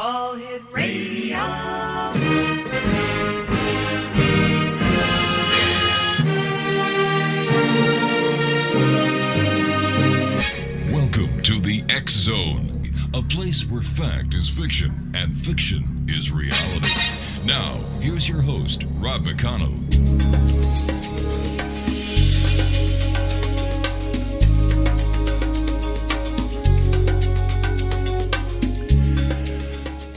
All Hit Radio. Welcome to the X Zone, a place where fact is fiction and fiction is reality. Now, here's your host, Rob McConnell.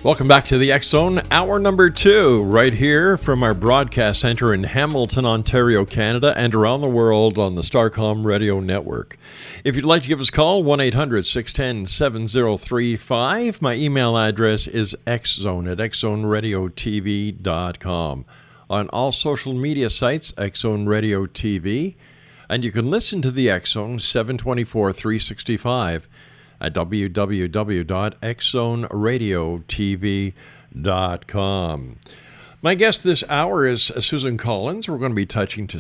Welcome back to the X Zone, hour number 2, right here from our broadcast center in Hamilton, Ontario, Canada, and around the world on the Starcom Radio Network. If you'd like to give us a call, 1-800-610-7035. My email address is xzone@xzoneradiotv.com. On all social media sites, X Zone Radio TV. And you can listen to the X Zone 724-365 at www.xzoneradiotv.com. My guest this hour is Susan Collins. We're going to be touching to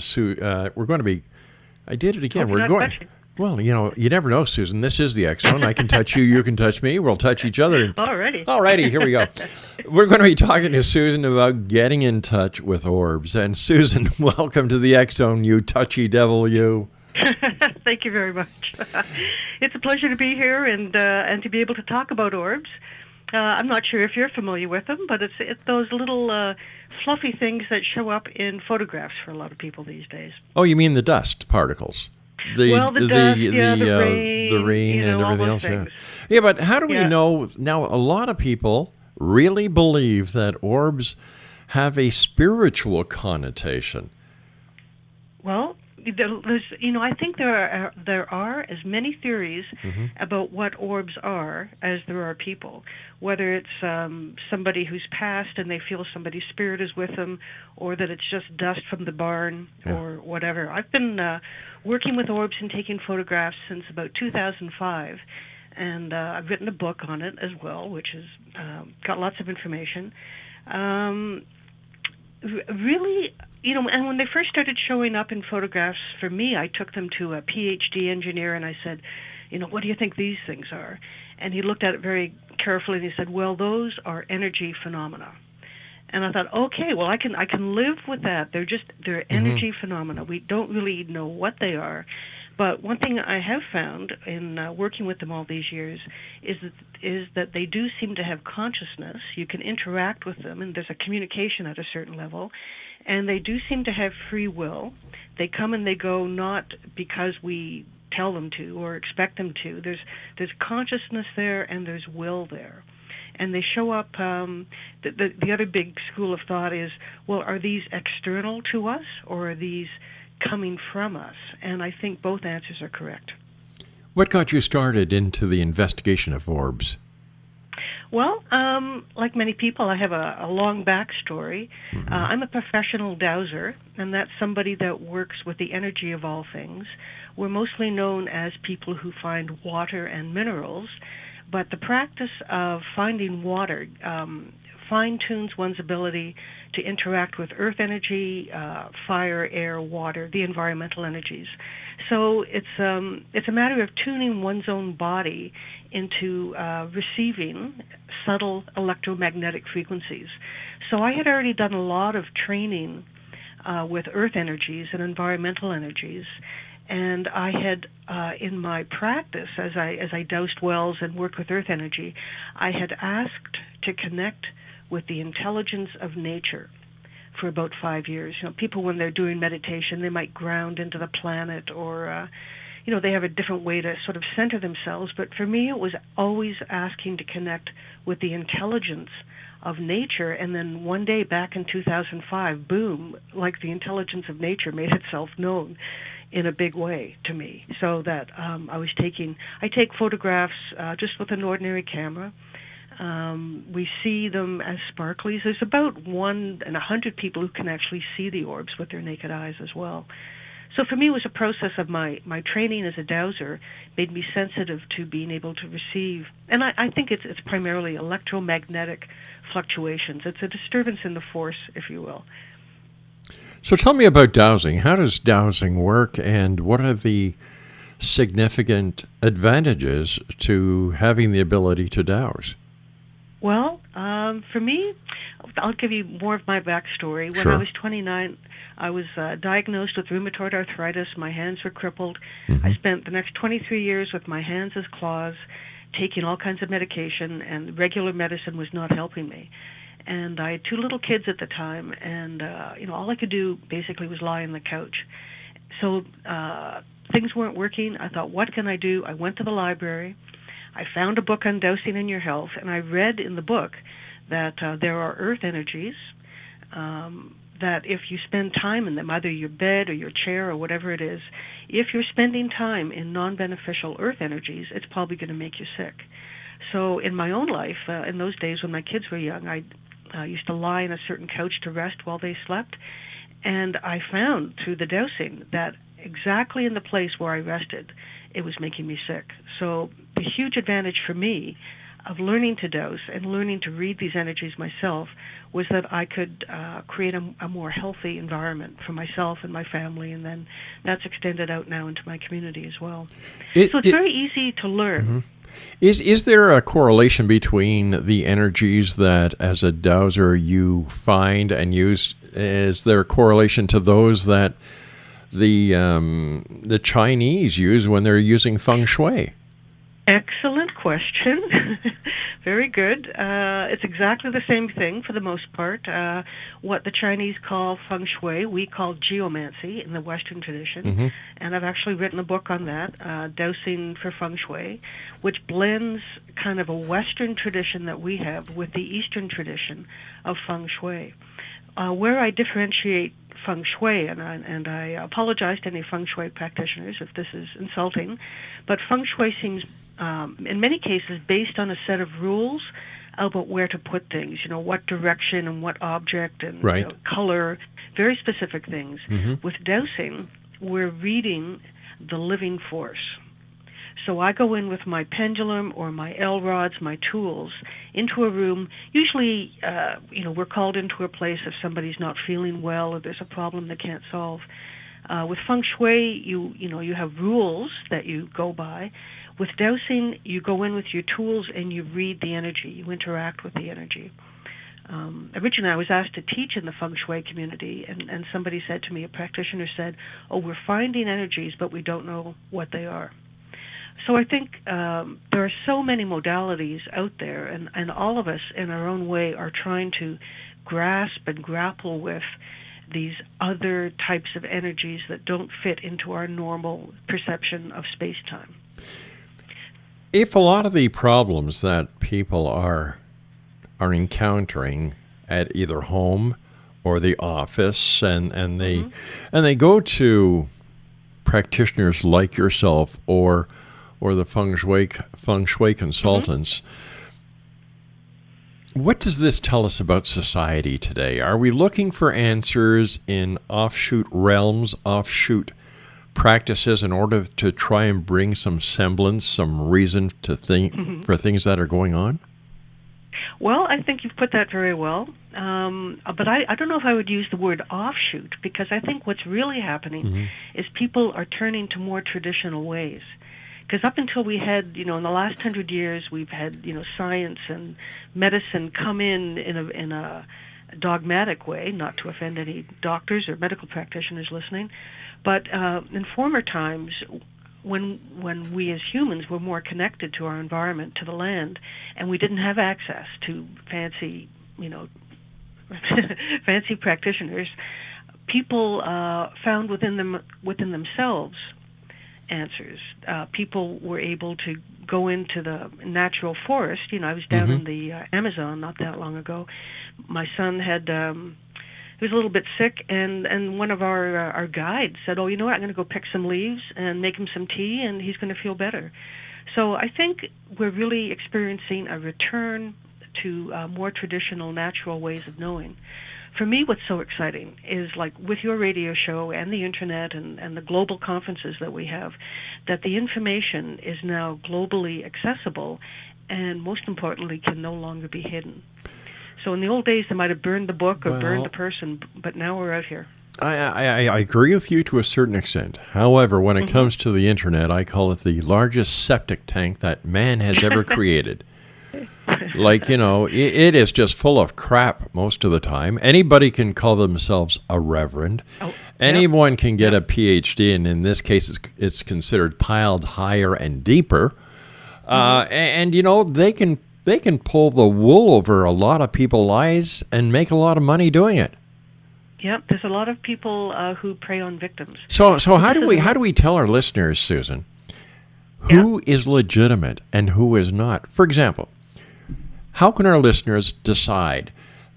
I did it again. We're going. Well, you know, you never know, Susan. This is the X Zone. I can touch you. You can touch me. We'll touch each other. Alrighty, here we go. We're going to be talking to Susan about getting in touch with orbs. And Susan, welcome to the X Zone, you touchy devil, you. Thank you very much. It's a pleasure to be here and to be able to talk about orbs. I'm not sure if you're familiar with them, but it's those little fluffy things that show up in photographs for a lot of people these days. Oh, you mean the dust particles? The rain and everything else. Yeah, but how do we know? Now, a lot of people really believe that orbs have a spiritual connotation. Well, I think there are as many theories about what orbs are as there are people. Whether it's somebody who's passed and they feel somebody's spirit is with them, or that it's just dust from the barn, or whatever. I've been working with orbs and taking photographs since about 2005, and I've written a book on it as well, which has got lots of information. Really, and when they first started showing up in photographs for me, I took them to a PhD engineer and I said, what do you think these things are? And he looked at it very carefully and he said, well, those are energy phenomena. And I thought, okay, well, I can live with that. They're energy phenomena. We don't really know what they are. But one thing I have found in working with them all these years is that they do seem to have consciousness. You can interact with them, and there's a communication at a certain level. And they do seem to have free will. They come and they go not because we tell them to or expect them to. There's consciousness there and there's will there. And they show up, the other big school of thought is, well, are these external to us or are these coming from us? And I think both answers are correct. What got you started into the investigation of orbs? Well, like many people, I have a long backstory. I'm a professional dowser, and that's somebody that works with the energy of all things. We're mostly known as people who find water and minerals, but the practice of finding water fine-tunes one's ability to interact with earth energy, fire, air, water, the environmental energies. So it's a matter of tuning one's own body into receiving subtle electromagnetic frequencies. So I had already done a lot of training with earth energies and environmental energies, and I had in my practice, as I doused wells and worked with earth energy, I had asked to connect with the intelligence of nature for about 5 years. People, when they're doing meditation, they might ground into the planet or, they have a different way to sort of center themselves. But for me, it was always asking to connect with the intelligence of nature. And then one day back in 2005, boom, like the intelligence of nature made itself known in a big way to me. So that I take photographs just with an ordinary camera. We see them as sparklies. There's about 1 in 100 people who can actually see the orbs with their naked eyes as well. So for me, it was a process of my training as a dowser made me sensitive to being able to receive. And I think it's primarily electromagnetic fluctuations. It's a disturbance in the force, if you will. So tell me about dowsing. How does dowsing work, and what are the significant advantages to having the ability to douse? Well, For me, I'll give you more of my backstory. When Sure. I was 29, I was diagnosed with rheumatoid arthritis. My hands were crippled. Mm-hmm. I spent the next 23 years with my hands as claws, taking all kinds of medication, and regular medicine was not helping me. And I had 2 little kids at the time, and all I could do basically was lie on the couch. So things weren't working. I thought, what can I do? I went to the library. I found a book on dowsing in your health, and I read in the book that there are earth energies, that if you spend time in them, either your bed or your chair or whatever it is, if you're spending time in non-beneficial earth energies, it's probably going to make you sick. So in my own life, in those days when my kids were young, I used to lie on a certain couch to rest while they slept, and I found through the dowsing that exactly in the place where I rested, it was making me sick. So the huge advantage for me of learning to dowse and learning to read these energies myself was that I could create a more healthy environment for myself and my family, and then that's extended out now into my community as well. So it's very easy to learn. Mm-hmm. Is there a correlation between the energies that, as a dowser, you find and use? Is there a correlation to those that the Chinese use when they're using feng shui? Excellent question. Very good. It's exactly the same thing for the most part. What the Chinese call feng shui, we call geomancy in the Western tradition. Mm-hmm. And I've actually written a book on that, Dowsing for Feng Shui, which blends kind of a Western tradition that we have with the Eastern tradition of feng shui. Where I differentiate feng shui, and I apologize to any feng shui practitioners if this is insulting, but feng shui seems, in many cases, based on a set of rules about where to put things, what direction and what object and right. Color, very specific things. Mm-hmm. With dowsing, we're reading the living force. So I go in with my pendulum or my L rods, my tools, into a room. Usually, we're called into a place if somebody's not feeling well or there's a problem they can't solve. With feng shui, you have rules that you go by. With dowsing, you go in with your tools and you read the energy. You interact with the energy. Originally, I was asked to teach in the feng shui community, and somebody said to me, a practitioner said, "Oh, we're finding energies, but we don't know what they are." So I think there are so many modalities out there, and all of us in our own way are trying to grasp and grapple with these other types of energies that don't fit into our normal perception of space-time. If a lot of the problems that people are encountering at either home or the office, and they go to practitioners like yourself or the feng shui consultants, what does this tell us about society today? Are we looking for answers in offshoot realms, offshoot practices in order to try and bring some semblance, some reason to think for things that are going on? Well, I think you've put that very well. But I don't know if I would use the word offshoot, because I think what's really happening is people are turning to more traditional ways. Because up until we had, in the last 100 years, we've had, science and medicine come in a dogmatic way, not to offend any doctors or medical practitioners listening. But in former times, when we as humans were more connected to our environment, to the land, and we didn't have access to fancy, fancy practitioners, people found within themselves answers. People were able to go into the natural forest. I was down in the Amazon not that long ago. My son had he was a little bit sick, and one of our guides said, "Oh, you know what? I'm going to go pick some leaves and make him some tea, and he's going to feel better." So I think we're really experiencing a return to more traditional, natural ways of knowing. For me, what's so exciting is, like with your radio show and the internet and the global conferences that we have, that the information is now globally accessible and, most importantly, can no longer be hidden. So in the old days, they might have burned the book or burned the person, but now we're out here. I agree with you to a certain extent. However, when it comes to the internet, I call it the largest septic tank that man has ever created. Like, it is just full of crap most of the time. Anybody can call themselves a reverend. Oh, Anyone can get a PhD, and in this case, it's considered piled higher and deeper. And they can pull the wool over a lot of people's eyes and make a lot of money doing it. Yep, there's a lot of people who prey on victims. So how do we tell our listeners, Susan, who is legitimate and who is not? For example, how can our listeners decide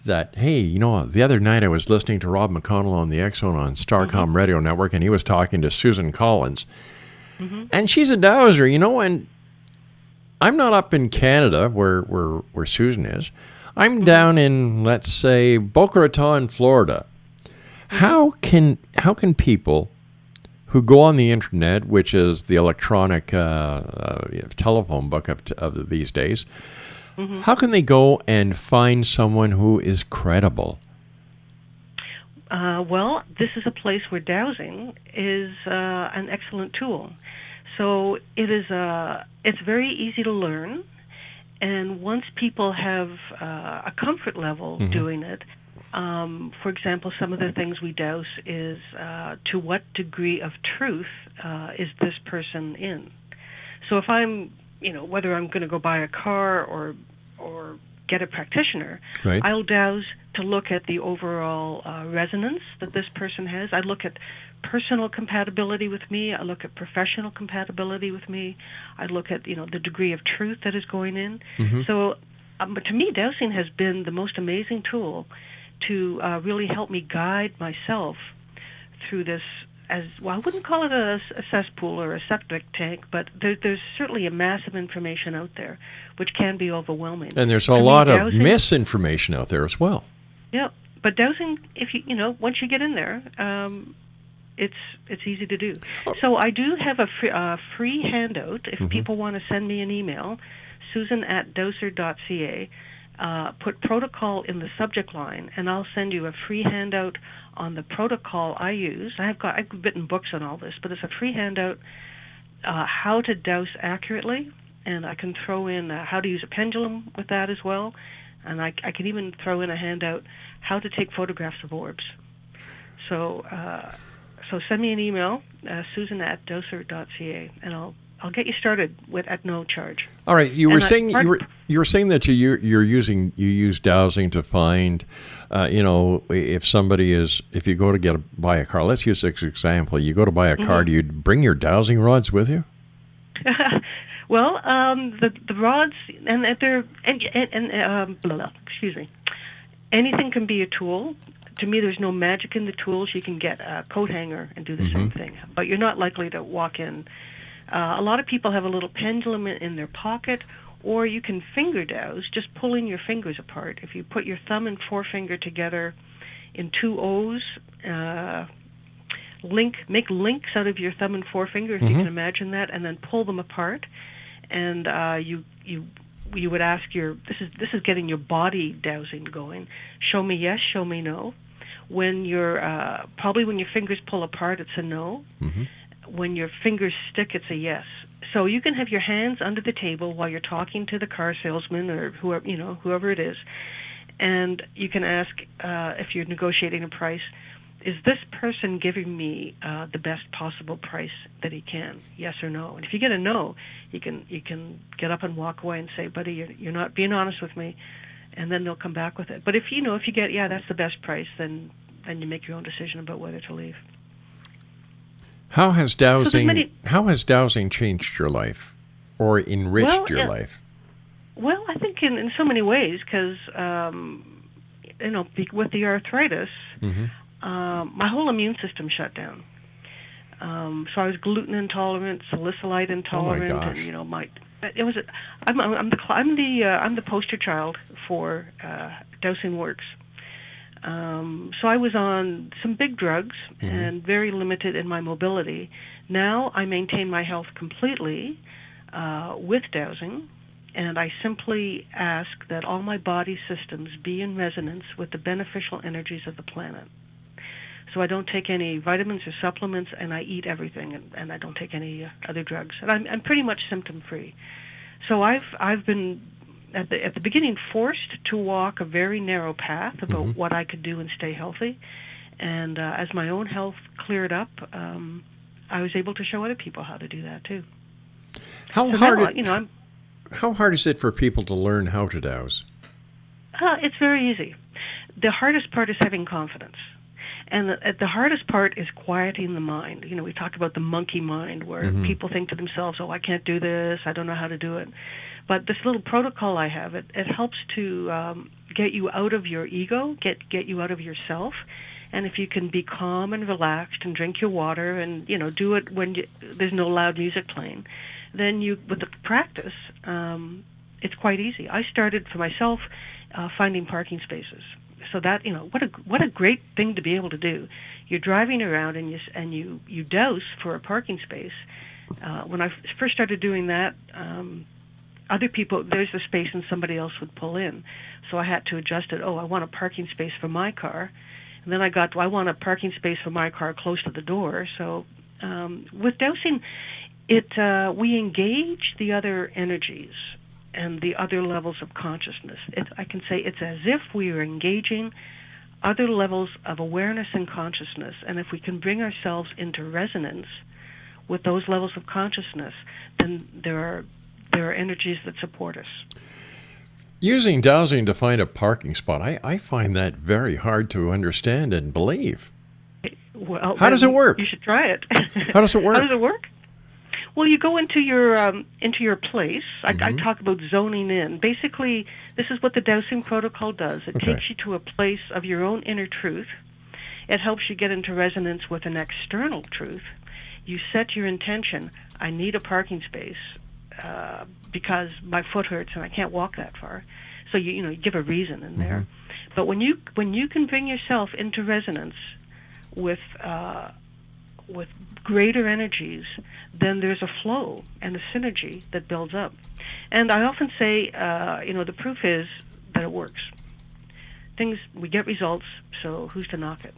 that, hey, the other night I was listening to Rob McConnell on the X Zone on Starcom Radio Network, and he was talking to Susan Collins, and she's a dowser, and I'm not up in Canada where Susan is. I'm down in, let's say, Boca Raton, Florida. How can people who go on the internet, which is the electronic telephone book of these days, how can they go and find someone who is credible? Well, this is a place where dowsing is an excellent tool. So it's very easy to learn, and once people have a comfort level doing it, for example, some of the things we douse is to what degree of truth is this person in. So if I'm, whether I'm going to go buy a car or get a practitioner, right, I'll douse to look at the overall resonance that this person has. I look at personal compatibility with me. I look at professional compatibility with me. I look at, the degree of truth that is going in. So but to me, dowsing has been the most amazing tool to really help me guide myself through this. As well, I wouldn't call it a cesspool or a septic tank, but there's certainly a massive information out there, which can be overwhelming. And there's a lot of misinformation out there as well. Yeah, but dowsing, if once you get in there, it's easy to do. So I do have a free handout. If people want to send me an email, susan@dowser.ca. Put protocol in the subject line, and I'll send you a free handout on the protocol I use. I've written books on all this, but it's a free handout, how to douse accurately, and I can throw in how to use a pendulum with that as well, and I can even throw in a handout how to take photographs of orbs. So send me an email, susan@dowser.ca, and I'll get you started at no charge. All right, you were saying that you use dowsing to find, if you go to buy a car. Let's use this example. You go to buy a car. Do you bring your dowsing rods with you? Well, the rods excuse me. Anything can be a tool. To me, there's no magic in the tools. You can get a coat hanger and do the same thing, but you're not likely to walk in. A lot of people have a little pendulum in their pocket, or you can finger douse, just pulling your fingers apart. If you put your thumb and forefinger together in two O's, make links out of your thumb and forefinger, if you can imagine that, and then pull them apart. And you would ask this is getting your body dowsing going. Show me yes, show me no. When probably when your fingers pull apart, it's a no. When your fingers stick, it's a yes. So you can have your hands under the table while you're talking to the car salesman or whoever it is, and you can ask if you're negotiating a price, is this person giving me the best possible price that he can? Yes or no? And if you get a no, you can get up and walk away and say, buddy, you're not being honest with me, and then they'll come back with it. But if you get that's the best price, then you make your own decision about whether to leave. How has dowsing changed your life or enriched your life? Well, I think in so many ways, because with the arthritis, my whole immune system shut down. So I was gluten intolerant, salicylate intolerant, and I'm the poster child for dowsing works. So I was on some big drugs and very limited in my mobility. Now I maintain my health completely with dowsing, and I simply ask that all my body systems be in resonance with the beneficial energies of the planet. So I don't take any vitamins or supplements, and I eat everything, and I don't take any other drugs. And I'm pretty much symptom-free. So I've been at the beginning forced to walk a very narrow path about what I could do and stay healthy. And as my own health cleared up, I was able to show other people how to do that too. How hard is it for people to learn how to dowse? It's very easy. The hardest part is having confidence. And the hardest part is quieting the mind. We talk about the monkey mind, where people think to themselves, oh, I can't do this, I don't know how to do it. But this little protocol I have, it helps to get you out of your ego, get you out of yourself. And if you can be calm and relaxed and drink your water and, do it when there's no loud music playing, then with the practice, it's quite easy. I started for myself finding parking spaces. So that, what a great thing to be able to do. You're driving around and you douse for a parking space. When I first started doing that, other people, there's the space and somebody else would pull in. So I had to adjust it. Oh, I want a parking space for my car. And then I want a parking space for my car close to the door. So with dowsing, we engage the other energies and the other levels of consciousness. I can say it's as if we are engaging other levels of awareness and consciousness. And if we can bring ourselves into resonance with those levels of consciousness, then there are energies that support us. Using dowsing to find a parking spot, I find that very hard to understand and believe. Well, how does it work? You should try it. How does it work? How does it work? Well, you go into your place. I talk about zoning in. Basically, this is what the dowsing protocol does. It takes you to a place of your own inner truth. It helps you get into resonance with an external truth. You set your intention. I need a parking space because my foot hurts and I can't walk that far. So you give a reason in there. But when you can bring yourself into resonance with greater energies, then there's a flow and a synergy that builds up. And I often say, the proof is that it works. We get results, so who's to knock it?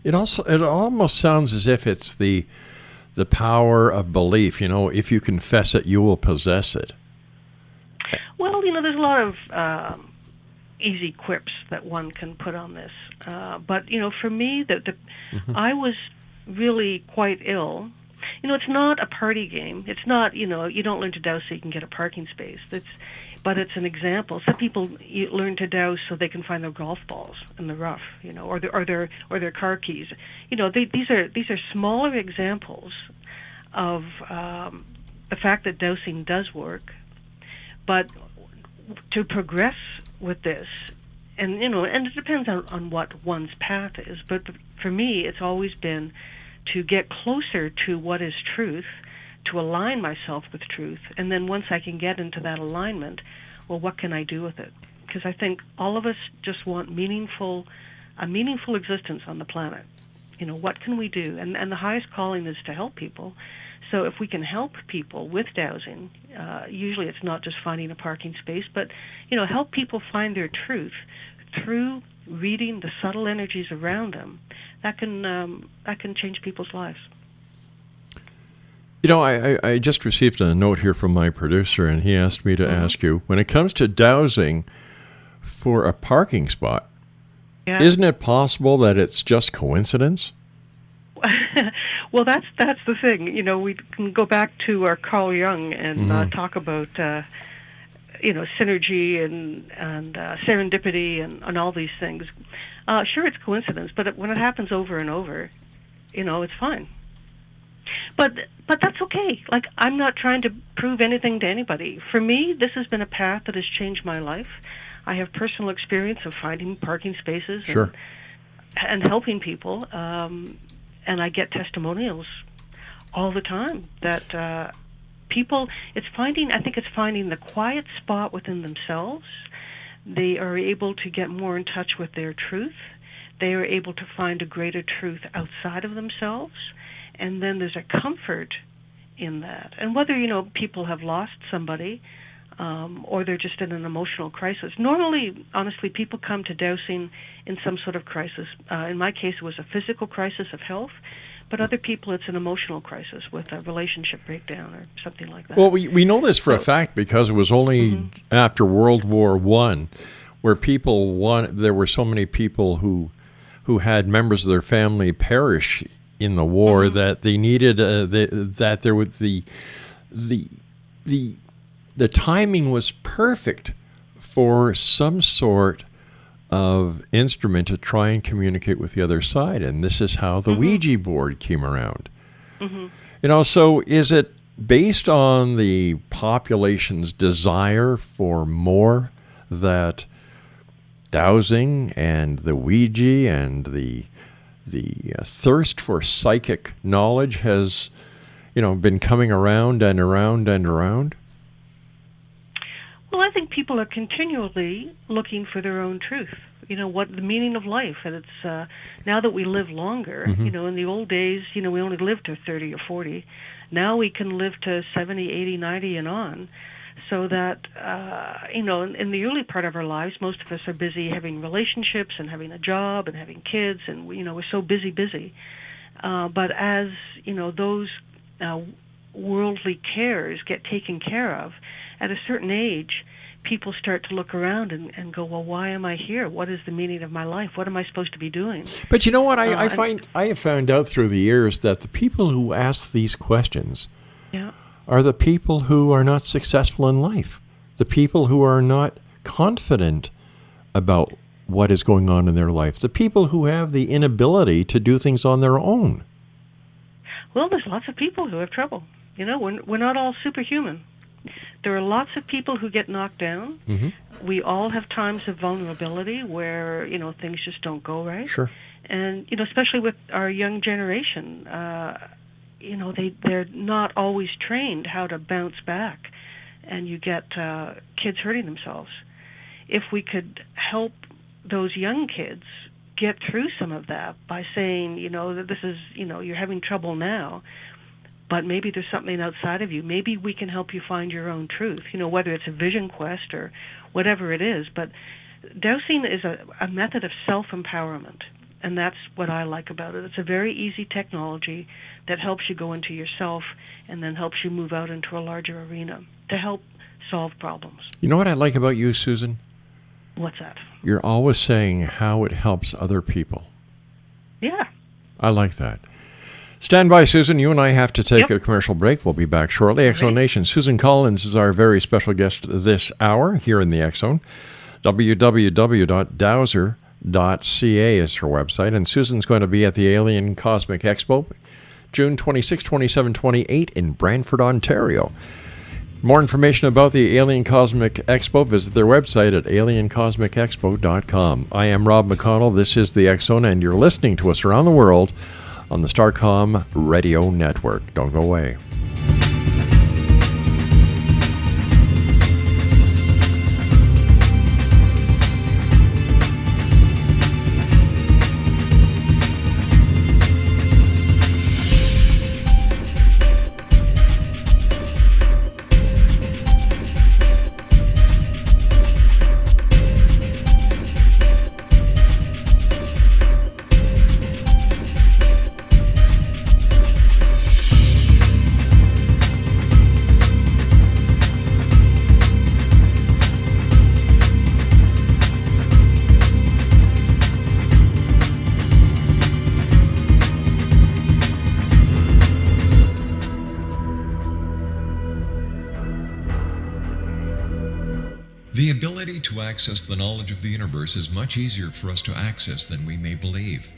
It almost sounds as if it's the power of belief. If you confess it, you will possess it. Well, there's a lot of easy quips that one can put on this. But, for me, I was really quite ill. It's not a party game. It's not, you don't learn to douse so you can get a parking space. But it's an example. Some people learn to douse so they can find their golf balls in the rough, or their car keys. These are smaller examples of the fact that dowsing does work. But to progress with this, and it depends on what one's path is. But for me, it's always been to get closer to what is truth, to align myself with truth, and then once I can get into that alignment, well, what can I do with it? Because I think all of us just want a meaningful existence on the planet. What can we do? And the highest calling is to help people. So if we can help people with dowsing, usually it's not just finding a parking space, but help people find their truth through reading the subtle energies around them. That can change people's lives. I just received a note here from my producer, and he asked me to ask you, when it comes to dowsing for a parking spot, isn't it possible that it's just coincidence? Well, that's the thing. We can go back to our Carl Jung and talk about synergy and serendipity and all these things. Sure, it's coincidence, but when it happens over and over, it's fine. But that's okay. Like, I'm not trying to prove anything to anybody. For me, this has been a path that has changed my life. I have personal experience of finding parking spaces and helping people, and I get testimonials all the time that people. I think it's finding the quiet spot within themselves. They are able to get more in touch with their truth. They are able to find a greater truth outside of themselves. And then there's a comfort in that. And whether, people have lost somebody or they're just in an emotional crisis. Normally, honestly, people come to dowsing in some sort of crisis. In my case, it was a physical crisis of health. But other people, it's an emotional crisis with a relationship breakdown or something like that. Well, we know this for a fact because it was only after World War I where there were so many people who had members of their family perish in the war that they needed that there was the timing was perfect for some sort of instrument to try and communicate with the other side, and this is how the Ouija board came around. So is it based on the population's desire for more that dowsing and the Ouija and the thirst for psychic knowledge has been coming around and around and around? Well, I think people are continually looking for their own truth. What the meaning of life, and it's now that we live longer. In the old days, we only lived to 30 or 40. Now we can live to 70, 80, 90, and on. So that in the early part of our lives, most of us are busy having relationships and having a job and having kids, and we're so busy. But as those worldly cares get taken care of, at a certain age, people start to look around and go, well, why am I here? What is the meaning of my life? What am I supposed to be doing? But you know what? I have found out through the years that the people who ask these questions are the people who are not successful in life, the people who are not confident about what is going on in their life, the people who have the inability to do things on their own. Well, there's lots of people who have trouble. We're not all superhuman. There are lots of people who get knocked down. We all have times of vulnerability where, things just don't go right. Sure. And, especially with our young generation, they're not always trained how to bounce back, and you get kids hurting themselves. If we could help those young kids get through some of that by saying, that this is, you're having trouble now, but maybe there's something outside of you. Maybe we can help you find your own truth, whether it's a vision quest or whatever it is. But dowsing is a method of self-empowerment, and that's what I like about it. It's a very easy technology that helps you go into yourself and then helps you move out into a larger arena to help solve problems. You know what I like about you, Susan? What's that? You're always saying how it helps other people. Yeah. I like that. Stand by, Susan. You and I have to take a commercial break. We'll be back shortly. X-Zone Nation. Susan Collins is our very special guest this hour here in the X-Zone. www.dowser.ca is her website. And Susan's going to be at the Alien Cosmic Expo, June 26, 27, 28 in Brantford, Ontario. More information about the Alien Cosmic Expo, visit their website at aliencosmicexpo.com. I am Rob McConnell. This is the X-Zone, and you're listening to us around the world on the Starcom Radio Network. Don't go away. The ability to access the knowledge of the universe is much easier for us to access than we may believe.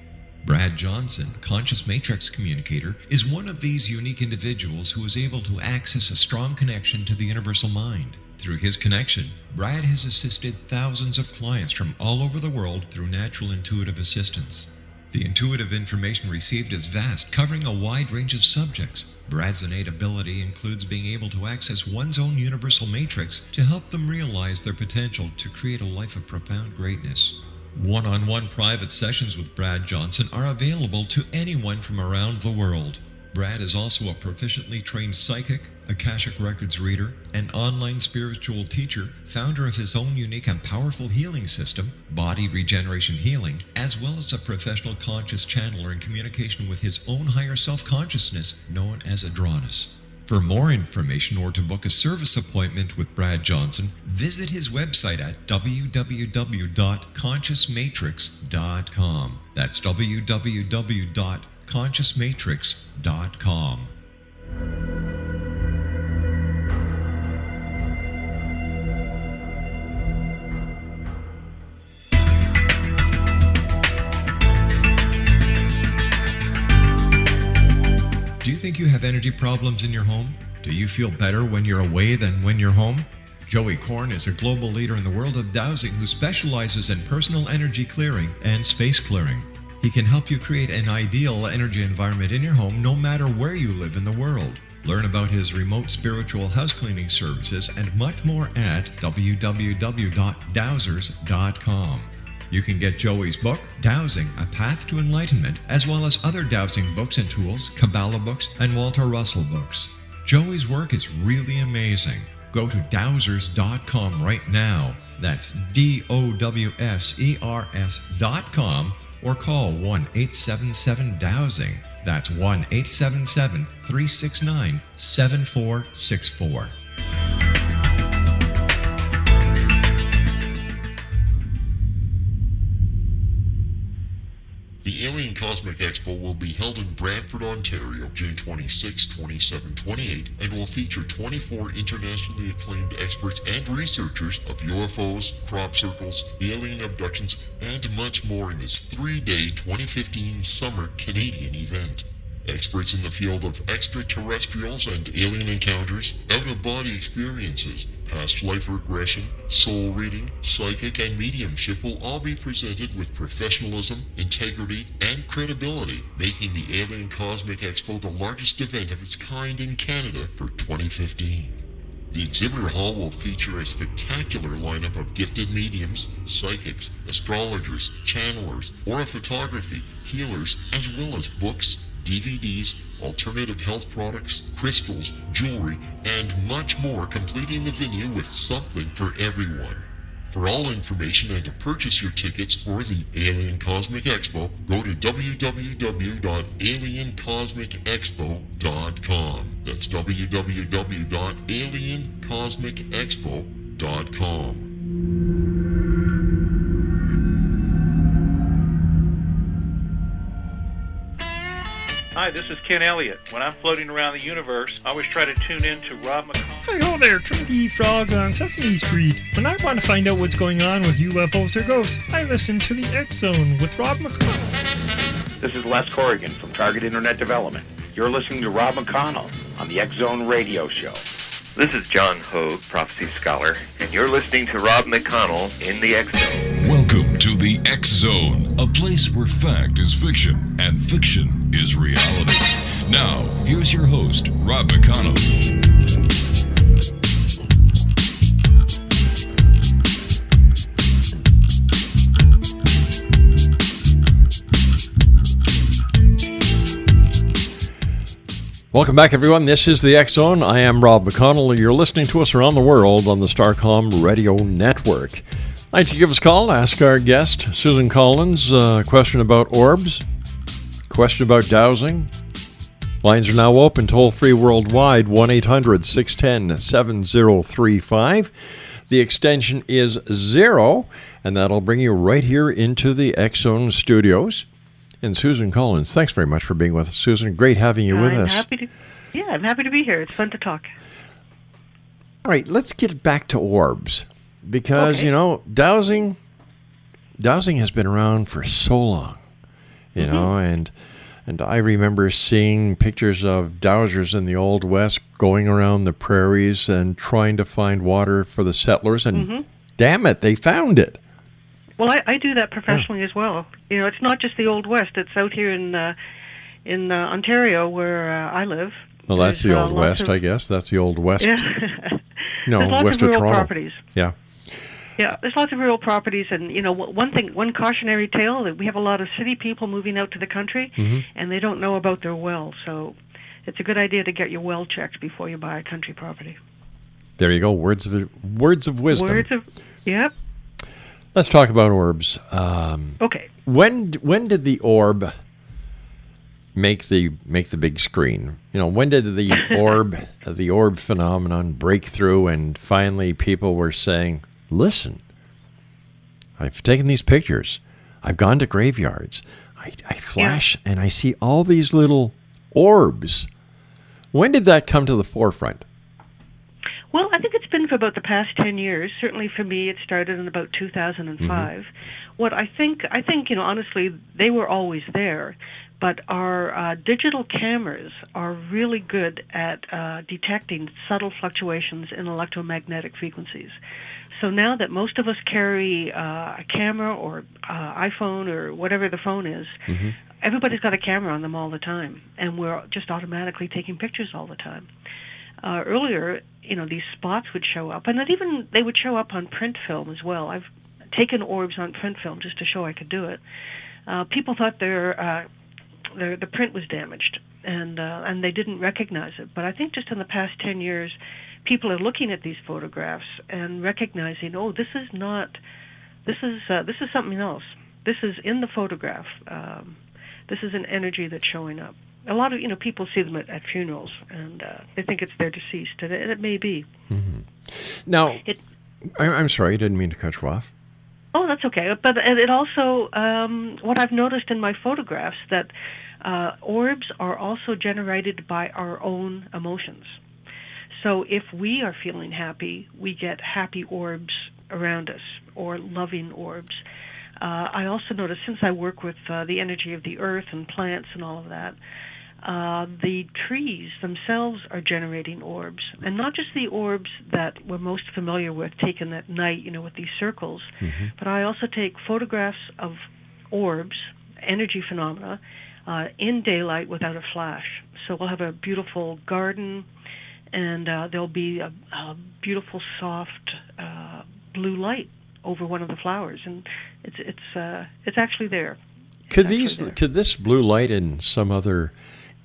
Brad Johnson, conscious matrix communicator, is one of these unique individuals who is able to access a strong connection to the universal mind. Through his connection, Brad has assisted thousands of clients from all over the world through natural intuitive assistance. The intuitive information received is vast, covering a wide range of subjects. Brad's innate ability includes being able to access one's own universal matrix to help them realize their potential to create a life of profound greatness. One-on-one private sessions with Brad Johnson are available to anyone from around the world. Brad is also a proficiently trained psychic, Akashic Records reader, an online spiritual teacher, founder of his own unique and powerful healing system, Body Regeneration Healing, as well as a professional conscious channeler in communication with his own higher self-consciousness known as Adronis. For more information or to book a service appointment with Brad Johnson, visit his website at www.consciousmatrix.com. That's www.consciousmatrix.com. Do you think you have energy problems in your home? Do you feel better when you're away than when you're home? Joey Korn is a global leader in the world of dowsing who specializes in personal energy clearing and space clearing. He can help you create an ideal energy environment in your home no matter where you live in the world. Learn about his remote spiritual house cleaning services and much more at www.dowsers.com. You can get Joey's book, Dowsing, A Path to Enlightenment, as well as other dowsing books and tools, Kabbalah books, and Walter Russell books. Joey's work is really amazing. Go to dowsers.com right now. That's DOWSERS.com or call 1-877-DOWSING. That's 1-877-369-7464. The Alien Cosmic Expo will be held in Brantford, Ontario, June 26, 27, 28, and will feature 24 internationally acclaimed experts and researchers of UFOs, crop circles, alien abductions, and much more in this 3-day 2015 summer Canadian event. Experts in the field of extraterrestrials and alien encounters, out-of-body experiences, past life regression, soul reading, psychic, and mediumship will all be presented with professionalism, integrity, and credibility, making the Alien Cosmic Expo the largest event of its kind in Canada for 2015. The exhibitor hall will feature a spectacular lineup of gifted mediums, psychics, astrologers, channelers, aura photography, healers, as well as books, DVDs, alternative health products, crystals, jewelry, and much more, completing the venue with something for everyone. For all information and to purchase your tickets for the Alien Cosmic Expo, go to www.aliencosmicexpo.com. That's www.aliencosmicexpo.com. Hi, this is Ken Elliott. When I'm floating around the universe, I always try to tune in to Rob McConnell. Hi, ho there, Twinkie Frog on Sesame Street. When I want to find out what's going on with UFOs or ghosts, I listen to the X Zone with Rob McConnell. This is Les Corrigan from Target Internet Development. You're listening to Rob McConnell on the X Zone Radio Show. This is John Hogue, Prophecy Scholar, and you're listening to Rob McConnell in the X Zone. Welcome to the X Zone, a place where fact is fiction and fiction is reality. Now, here's your host, Rob McConnell. Welcome back, everyone. This is the X Zone. I am Rob McConnell. You're listening to us around the world on the Starcom Radio Network. I'd like to give us a call, ask our guest, Susan Collins, a question about orbs, question about dowsing. Lines are now open, toll-free worldwide, 1-800-610-7035. The extension is 0, and that'll bring you right here into the X Zone studios. And Susan Collins, thanks very much for being with us. Susan, great having you with us. I'm happy to be here. It's fun to talk. All right, let's get back to orbs. Because, you know, dowsing has been around for so long, you know, and I remember seeing pictures of dowsers in the Old West going around the prairies and trying to find water for the settlers, and damn it, they found it. Well, I do that professionally as well. You know, it's not just the Old West. It's out here in Ontario where I live. Well, that's the Old West, I guess. That's the Old West. Yeah. No, there's lots west of rural Toronto. Properties. Yeah. Yeah, there's lots of rural properties, and you know, one cautionary tale that we have a lot of city people moving out to the country, and they don't know about their wells. So, it's a good idea to get your well checked before you buy a country property. There you go. Words of wisdom. Yep. Let's talk about orbs. Okay. When did the orb make the big screen? When did the orb phenomenon break through, and finally people were saying, "Listen, I've taken these pictures. I've gone to graveyards. I flash and I see all these little orbs." When did that come to the forefront? Well, I think it's been for about the past 10 years. Certainly for me, it started in about 2005. What I think, honestly, they were always there, but our digital cameras are really good at detecting subtle fluctuations in electromagnetic frequencies. So now that most of us carry a camera or iPhone or whatever the phone is, everybody's got a camera on them all the time, and we're just automatically taking pictures all the time. Earlier, these spots would show up, and they would show up on print film as well. I've taken orbs on print film just to show I could do it. People thought the print was damaged, and they didn't recognize it. But I think just in the past 10 years, people are looking at these photographs and recognizing, oh, this is something else. This is in the photograph. This is an energy that's showing up. A lot of people see them at funerals, and they think it's their deceased, and it may be. Now, I'm sorry, I didn't mean to cut you off. Oh, that's okay. But it also, what I've noticed in my photographs, that orbs are also generated by our own emotions. So if we are feeling happy, we get happy orbs around us, or loving orbs. I also notice, since I work with the energy of the earth and plants and all of that, the trees themselves are generating orbs, and not just the orbs that we're most familiar with, taken at night, with these circles, but I also take photographs of orbs, energy phenomena, in daylight without a flash. So we'll have a beautiful garden, and there'll be a beautiful, soft blue light over one of the flowers, and it's actually there. Could this blue light in some other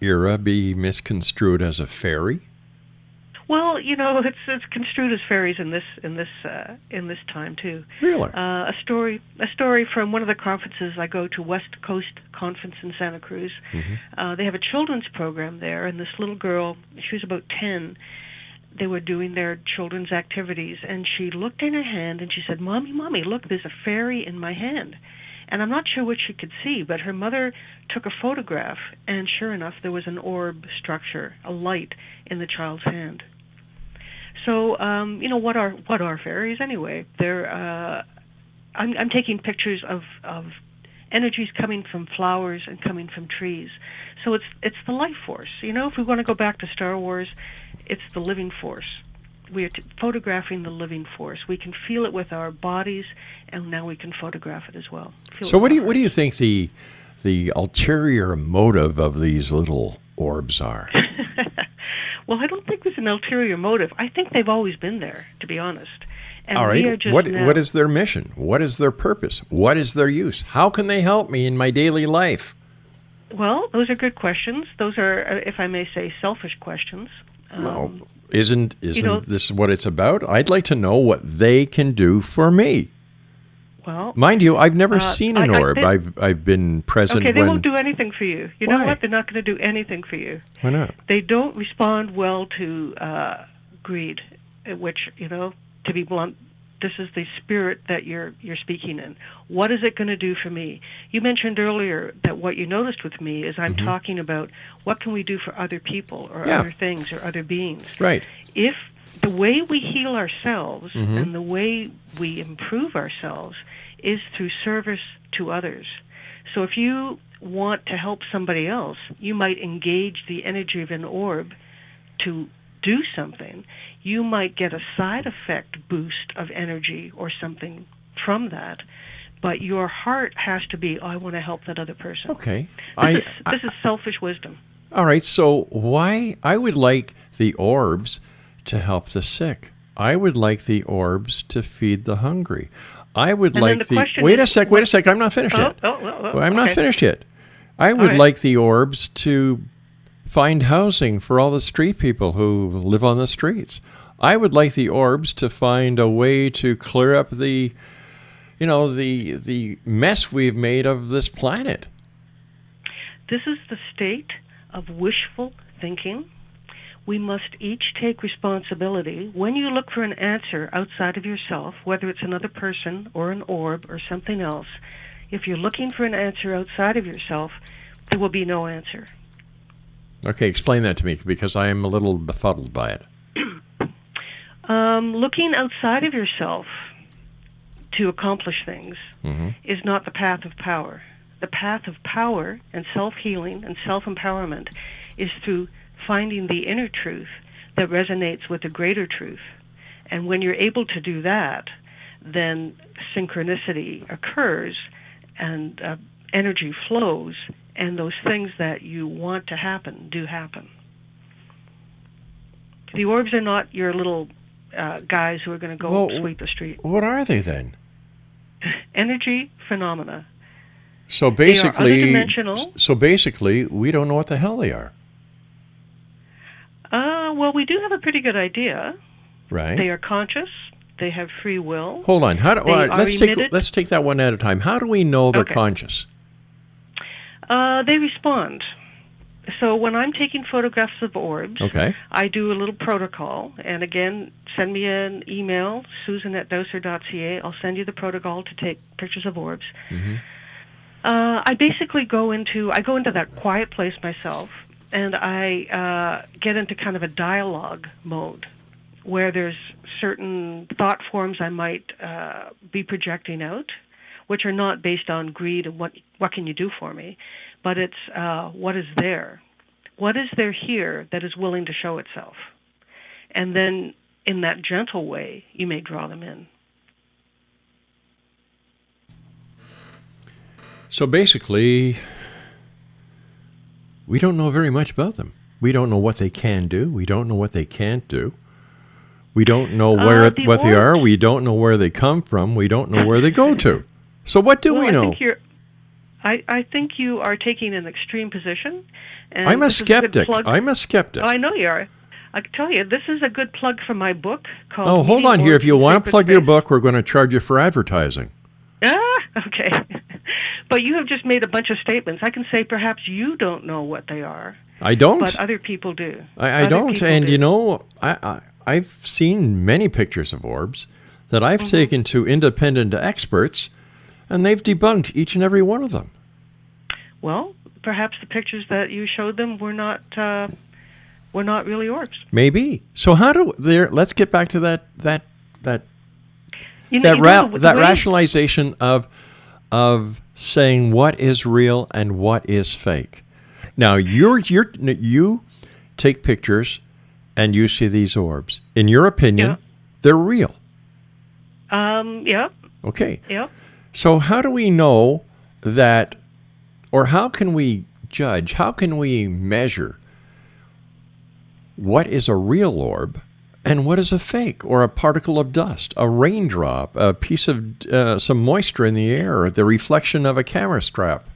era be misconstrued as a fairy? Well, it's construed as fairies in this time too. Really? A story from one of the conferences I go to, West Coast Conference in Santa Cruz. They have a children's program there, and this little girl, she was about 10. They were doing their children's activities, and she looked in her hand and she said, "Mommy, look, there's a fairy in my hand." And I'm not sure what she could see, but her mother took a photograph, and sure enough, there was an orb structure, a light in the child's hand. So, what are fairies anyway? I'm taking pictures of energies coming from flowers and coming from trees. So it's the life force. If we want to go back to Star Wars, it's the living force. We are photographing the living force. We can feel it with our bodies, and now we can photograph it as well. So what do you think the ulterior motive of these little orbs are? Well, I don't think there's an ulterior motive. I think they've always been there, to be honest. And all right. What is their mission? What is their purpose? What is their use? How can they help me in my daily life? Well, those are good questions. Those are, if I may say, selfish questions. No. Isn't this what it's about? I'd like to know what they can do for me. Well, mind you, I've never seen an orb. I've been present. Okay, they won't do anything for you. You Why? know what? They're not going to do anything for you. Why not? They don't respond well to greed, which, to be blunt, this is the spirit that you're speaking in. What is it going to do for me? You mentioned earlier that what you noticed with me is I'm talking about what can we do for other people or other things or other beings. Right. If the way we heal ourselves and the way we improve ourselves is through service to others. So if you want to help somebody else, you might engage the energy of an orb to do something. You might get a side effect boost of energy or something from that, but your heart has to be, I want to help that other person. Okay. This is selfish wisdom. All right, so why I would like the orbs to help the sick. I would like the orbs to feed the hungry. I would like the wait a sec, I'm not finished yet. I'm not finished yet. I would like the orbs to find housing for all the street people who live on the streets. I would like the Orbs to find a way to clear up the mess we've made of this planet. This is the state of wishful thinking. We must each take responsibility. When you look for an answer outside of yourself, whether it's another person or an orb or something else, if you're looking for an answer outside of yourself, there will be no answer. Okay, explain that to me, because I am a little befuddled by it. Looking outside of yourself to accomplish things is not the path of power. The path of power and self-healing and self-empowerment is through finding the inner truth that resonates with the greater truth. And when you're able to do that, then synchronicity occurs and energy flows, and those things that you want to happen do happen. The Orbs are not your little guys who are going to go sweep the street. What are they then? Energy phenomena. So basically, they are other-dimensional. So basically, we don't know what the hell they are. Well, we do have a pretty good idea. Right. They are conscious. They have free will. Hold on. Let's take that one at a time. How do we know they're conscious? They respond. So when I'm taking photographs of orbs, I do a little protocol. And again, send me an email, susan@dowser.ca. I'll send you the protocol to take pictures of orbs. I basically go into that quiet place myself, and I get into kind of a dialogue mode where there's certain thought forms I might be projecting out, which are not based on greed and what can you do for me, but it's what is there. What is there here that is willing to show itself? And then in that gentle way, you may draw them in. So basically, we don't know very much about them. We don't know what they can do. We don't know what they can't do. We don't know what they are. We don't know where they come from. We don't know where they go to. So what do we know? I think you are taking an extreme position. And I'm a skeptic. I'm a skeptic. I know you are. I can tell you, this is a good plug for my book called... Oh, hold on here. If you want to plug your book, we're going to charge you for advertising. Okay. But you have just made a bunch of statements. I can say perhaps you don't know what they are. I don't. But other people do. I don't. And, you know, I've seen many pictures of orbs that I've taken to independent experts, and they've debunked each and every one of them. Well, perhaps the pictures that you showed them were not really orbs. Maybe. So let's get back to that rationalization of saying what is real and what is fake. Now you take pictures and you see these orbs. In your opinion, they're real. Yep. Okay. Yep. So how do we know that, or how can we judge, how can we measure what is a real orb and what is a fake, or a particle of dust, a raindrop, a piece of some moisture in the air, the reflection of a camera strap?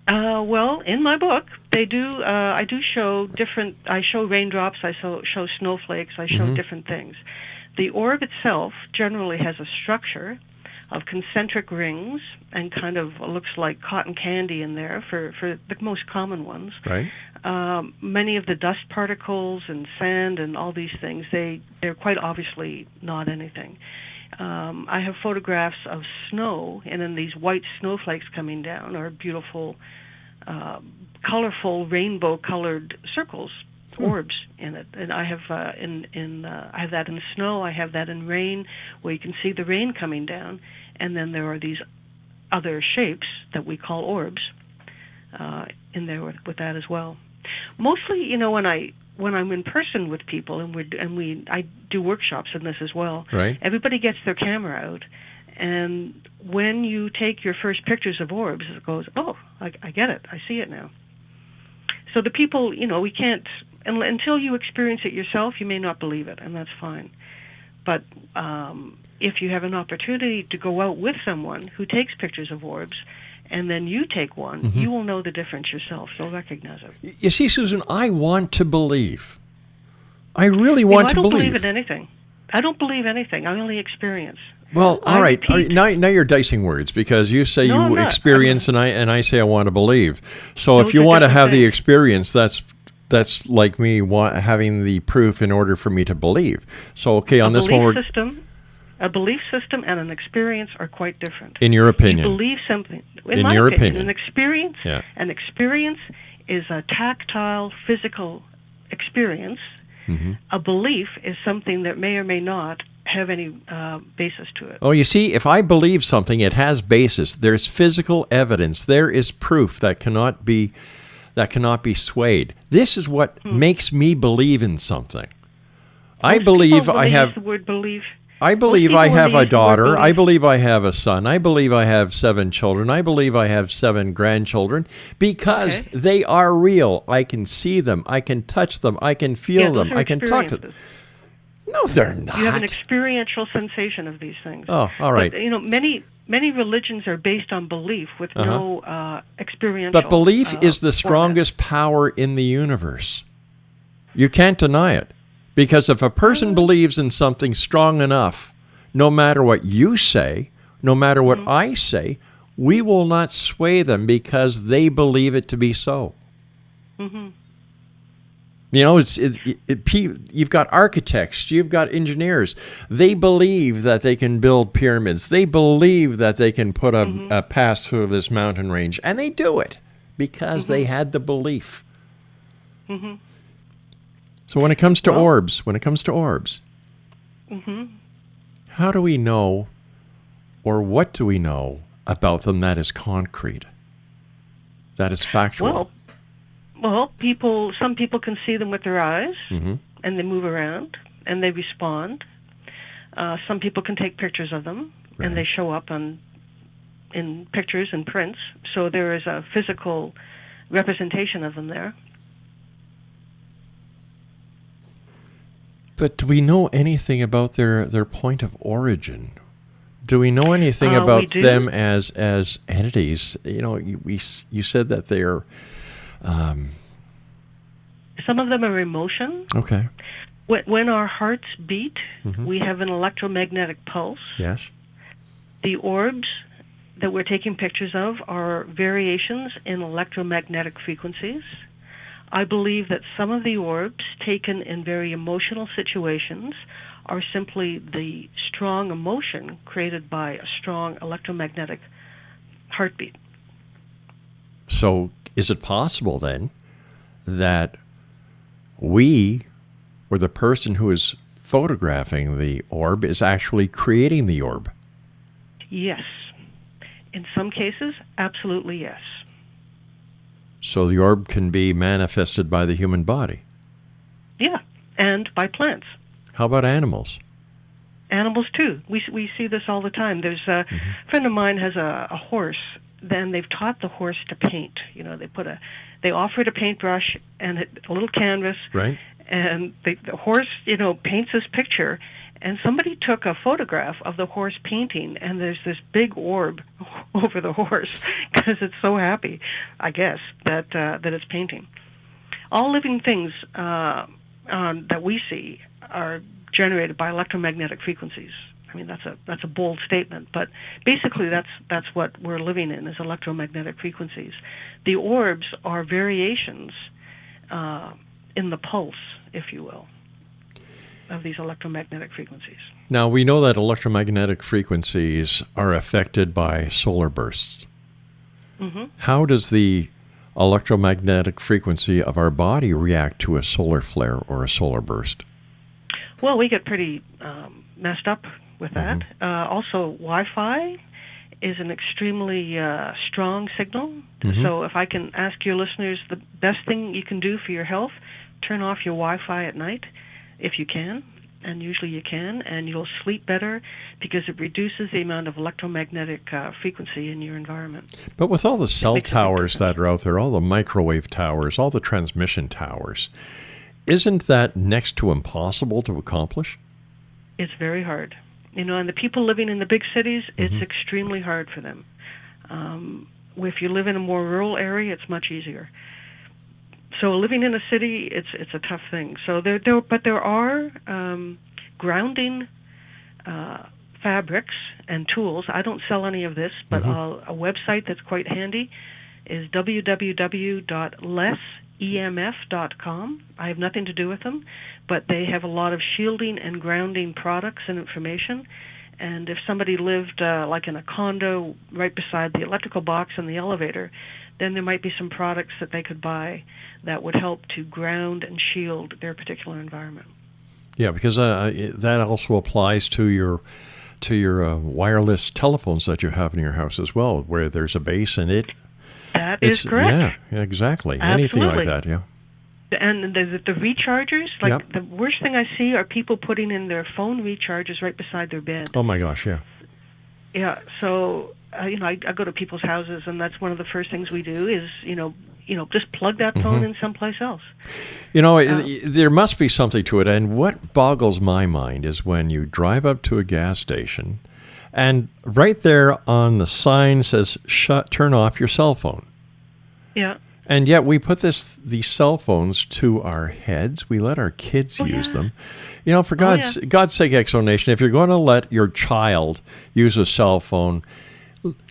Well, in my book, they do. I do show different. I show raindrops. I show snowflakes. I show different things. The orb itself generally has a structure of concentric rings and kind of looks like cotton candy in there for the most common ones. Right. Many of the dust particles and sand and all these things, they're quite obviously not anything. I have photographs of snow, and then these white snowflakes coming down are beautiful, colorful, rainbow-colored circles, orbs in it. And I have I have that in snow. I have that in rain, where you can see the rain coming down, and then there are these other shapes that we call orbs in there with that as well. Mostly, you know, when I'm in person with people, I do workshops in this as well. Right. Everybody gets their camera out, and when you take your first pictures of orbs, it goes, oh, I get it. I see it now. So the people, you know, we can't, until you experience it yourself, you may not believe it, and that's fine. But if you have an opportunity to go out with someone who takes pictures of orbs and then you take one, you will know the difference yourself. You'll recognize it. You see, Susan, I want to believe. I really want to believe. I don't believe in anything. I don't believe anything. I only experience. Well, all right. Now you're dicing words, because you say you experience, and I say I want to believe. So if you want to have the experience, that's like me having the proof in order for me to believe. So on this one, a belief system and an experience are quite different. In your opinion, you believe something. In your opinion, an experience is a tactile, physical experience. A belief is something that may or may not have any basis to it. Oh, you see, if I believe something, it has basis. There's physical evidence. There is proof that cannot be swayed. This is what makes me believe in something. I believe I have. The word believe. I believe I have a daughter. I believe I have a son. I believe I have 7 children. I believe I have 7 grandchildren, because they are real. I can see them. I can touch them. I can feel them. I can talk to them. No, they're not. You have an experiential sensation of these things. Oh, all right. But, many religions are based on belief with no experiential. But belief is the strongest power in the universe. You can't deny it. Because if a person believes in something strong enough, no matter what you say, no matter what I say, we will not sway them, because they believe it to be so. You've got architects, you've got engineers. They believe that they can build pyramids. They believe that they can put a pass through this mountain range, and they do it because they had the belief. So when it comes to orbs, how do we know, or what do we know about them that is concrete, that is factual? Well, some people can see them with their eyes, and they move around, and they respond. Some people can take pictures of them, and they show up in pictures and prints. So there is a physical representation of them there. But do we know anything about their point of origin? Do we know anything about them as entities? You said that they are. Some of them are emotion. Okay. When our hearts beat, we have an electromagnetic pulse. Yes. The orbs that we're taking pictures of are variations in electromagnetic frequencies. I believe that some of the orbs taken in very emotional situations are simply the strong emotion created by a strong electromagnetic heartbeat. So is it possible then that we, or the person who is photographing the orb, is actually creating the orb? Yes. In some cases, absolutely yes. So the orb can be manifested by the human body? Yeah, and by plants. How about animals? Animals, too. We see this all the time. There's a friend of mine has a horse. Then they've taught the horse to paint. They offer it a paintbrush and a little canvas. Right. And the horse, paints this picture. And somebody took a photograph of the horse painting, and there's this big orb over the horse because it's so happy, I guess, that it's painting. All living things that we see are generated by electromagnetic frequencies. I mean, that's a bold statement, but basically that's what we're living in, is electromagnetic frequencies. The orbs are variations in the pulse, if you will, of these electromagnetic frequencies. Now, we know that electromagnetic frequencies are affected by solar bursts. How does the electromagnetic frequency of our body react to a solar flare or a solar burst? Well, we get pretty messed up with that. Also, Wi-Fi is an extremely strong signal. So if I can ask your listeners, the best thing you can do for your health, turn off your Wi-Fi at night if you can, and usually you can, and you'll sleep better because it reduces the amount of electromagnetic frequency in your environment. But with all the cell towers that are out there, all the microwave towers, all the transmission towers, isn't that next to impossible to accomplish? It's very hard. And the people living in the big cities, it's extremely hard for them. If you live in a more rural area, it's much easier. So living in a city, it's a tough thing. So there are grounding fabrics and tools. I don't sell any of this, but a website that's quite handy is www.lessemf.com. I have nothing to do with them, but they have a lot of shielding and grounding products and information. And if somebody lived like in a condo right beside the electrical box and the elevator, then there might be some products that they could buy that would help to ground and shield their particular environment. Yeah, because that also applies to your wireless telephones that you have in your house as well, where there's a base in it. That is correct. Yeah, exactly. Absolutely. Anything like that, yeah. And the rechargers, the worst thing I see are people putting in their phone rechargers right beside their bed. Oh my gosh, yeah. Yeah, so I go to people's houses, and that's one of the first things we do is just plug that phone in someplace else. There must be something to it, and what boggles my mind is when you drive up to a gas station, and right there on the sign says turn off your cell phone. Yeah. And yet we put these cell phones to our heads. We let our kids use them. For God's sake, Exo Nation, if you're going to let your child use a cell phone,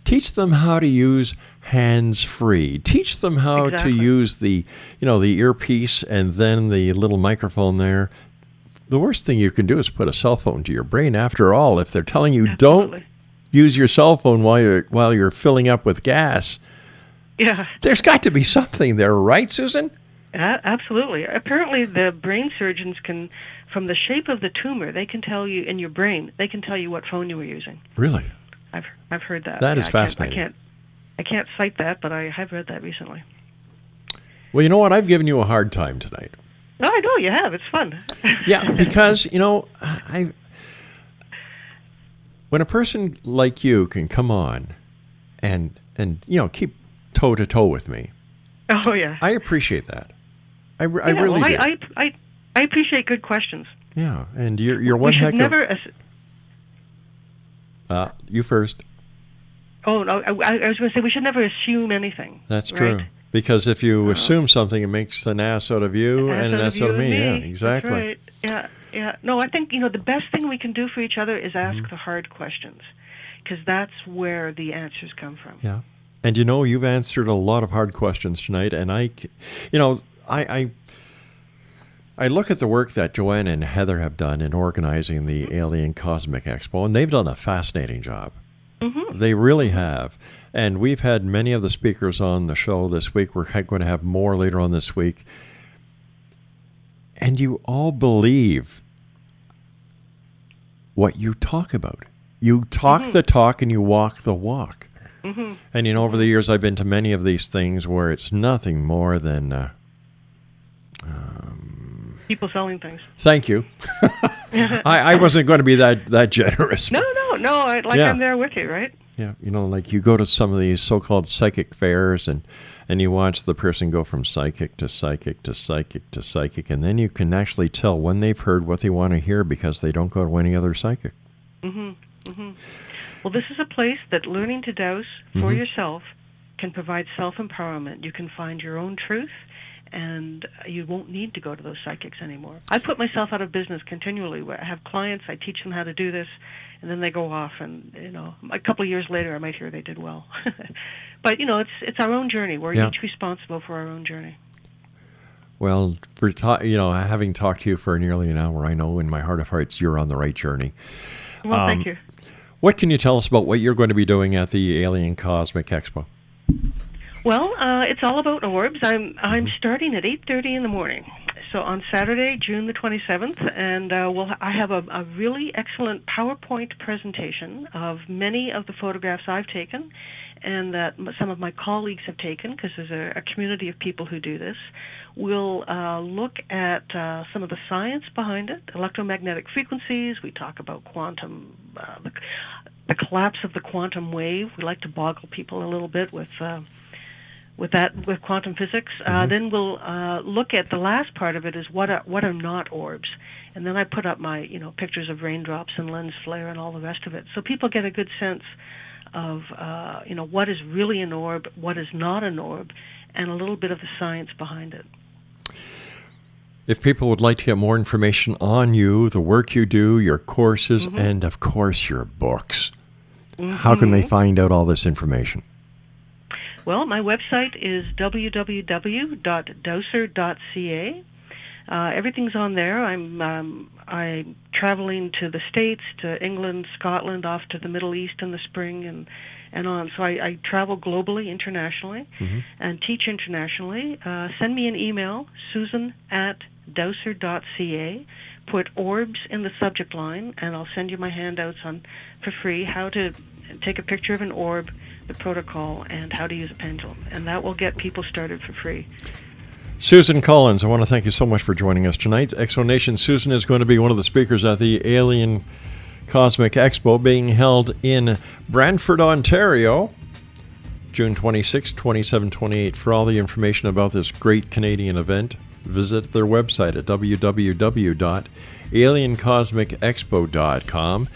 teach them how to use hands-free. Teach them how to use the earpiece and then the little microphone there. The worst thing you can do is put a cell phone to your brain. After all, if they're telling you don't use your cell phone while you're filling up with gas, there's got to be something there, right, Susan? Absolutely. Apparently, the brain surgeons can, from the shape of the tumor, they can tell you in your brain. They can tell you what phone you were using. Really? I've heard that. That is fascinating. I can't cite that, but I have read that recently. Well, you know what? I've given you a hard time tonight. No, I know you have. It's fun. Yeah, because when a person like you can come on and keep toe to toe with me. Oh yeah. I appreciate that. I really do. I appreciate good questions. Yeah, and you're one heck of. You first. Oh no, I was going to say we should never assume anything. That's true. Right? Because if you assume something, it makes an ass out of you and an ass out of me. Yeah, exactly. That's right. Yeah. No, I think the best thing we can do for each other is ask the hard questions, because that's where the answers come from. Yeah. And you've answered a lot of hard questions tonight, and I look at the work that Joanne and Heather have done in organizing the Alien Cosmic Expo, and they've done a fascinating job. They really have. And we've had many of the speakers on the show this week. We're going to have more later on this week. And you all believe what you talk about. You talk the talk and you walk the walk. And over the years, I've been to many of these things where it's nothing more than people selling things. Thank you. I wasn't going to be that generous. No. I'm there with you, right? Yeah, like you go to some of these so-called psychic fairs and you watch the person go from psychic to psychic to psychic to psychic, and then you can actually tell when they've heard what they want to hear because they don't go to any other psychic. Well, this is a place that learning to dowse for yourself can provide self-empowerment. You can find your own truth, and you won't need to go to those psychics anymore. I put myself out of business continually. I have clients, I teach them how to do this, and then they go off, and a couple of years later I might hear they did well. But it's our own journey. We're each responsible for our own journey. Well, for having talked to you for nearly an hour, I know in my heart of hearts you're on the right journey. Well, thank you. What can you tell us about what you're going to be doing at the Alien Cosmic Expo? Well, it's all about orbs. I'm starting at 8:30 in the morning. So on Saturday, June the 27th, and I have a really excellent PowerPoint presentation of many of the photographs I've taken and that some of my colleagues have taken, because there's a community of people who do this. We'll look at some of the science behind it, electromagnetic frequencies. We talk about quantum, the collapse of the quantum wave. We like to boggle people a little bit with quantum physics. Then we'll look at the last part of it is what are not orbs, and then I put up my pictures of raindrops and lens flare and all the rest of it, so people get a good sense of what is really an orb, what is not an orb, and a little bit of the science behind it. If people would like to get more information on you, the work you do, your courses, and of course your books, how can they find out all this information? Well, my website is www.dowser.ca. Everything's on there. I'm traveling to the States, to England, Scotland, off to the Middle East in the spring, and on. So I travel globally, internationally, and teach internationally. Send me an email, susan@dowser.ca. Put Orbs in the subject line, and I'll send you my handouts for free, how to take a picture of an orb, the protocol, and how to use a pendulum. And that will get people started for free. Susan Collins, I want to thank you so much for joining us tonight. Exonation, Susan is going to be one of the speakers at the Alien Cosmic Expo being held in Brantford, Ontario, June 26, 27, 28. For all the information about this great Canadian event, visit their website at www.aliencosmicexpo.com,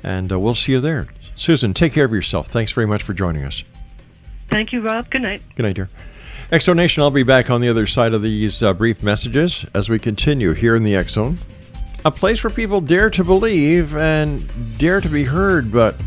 and we'll see you there. Susan, take care of yourself. Thanks very much for joining us. Thank you, Rob. Good night. Good night, dear. Exonation, I'll be back on the other side of these brief messages as we continue here in the X Zone, a place where people dare to believe and dare to be heard, but